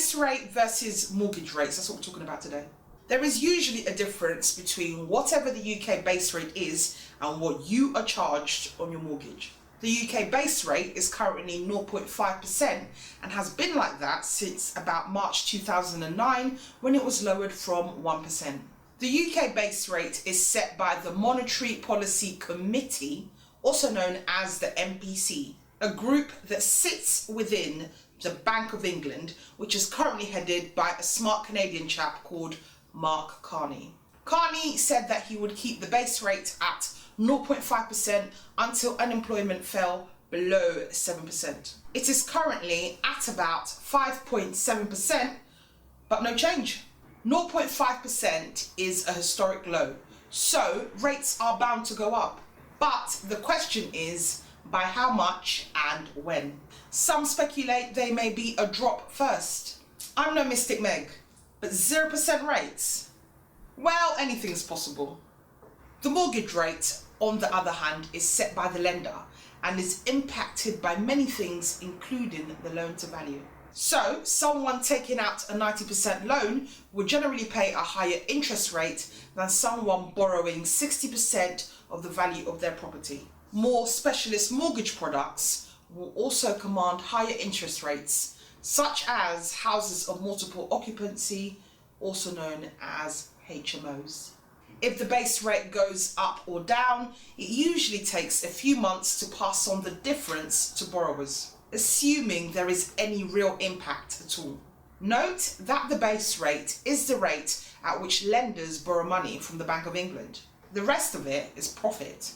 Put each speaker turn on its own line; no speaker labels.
Base rate versus mortgage rates, that's what we're talking about today. There is usually a difference between whatever the UK base rate is and what you are charged on your mortgage. The UK base rate is currently 0.5% and has been like that since about March 2009, when it was lowered from 1%. The UK base rate is set by the Monetary Policy Committee, also known as the MPC, a group that sits within the Bank of England, which is currently headed by a smart Canadian chap called Mark Cairney. Cairney said that he would keep the base rate at 0.5% until unemployment fell below 7%. It is currently at about 5.7%, but no change. 0.5% is a historic low, so rates are bound to go up. But the question is, by how much and when? Some speculate they may be a drop first. I'm no Mystic Meg, but 0% rates? Well, anything's possible. The mortgage rate, on the other hand, is set by the lender and is impacted by many things, including the loan to value. So, someone taking out a 90% loan would generally pay a higher interest rate than someone borrowing 60% of the value of their property. More specialist mortgage products will also command higher interest rates, such as houses of multiple occupancy, also known as HMOs. If the base rate goes up or down, it usually takes a few months to pass on the difference to borrowers, assuming there is any real impact at all. Note that the base rate is the rate at which lenders borrow money from the Bank of England. The rest of it is profit.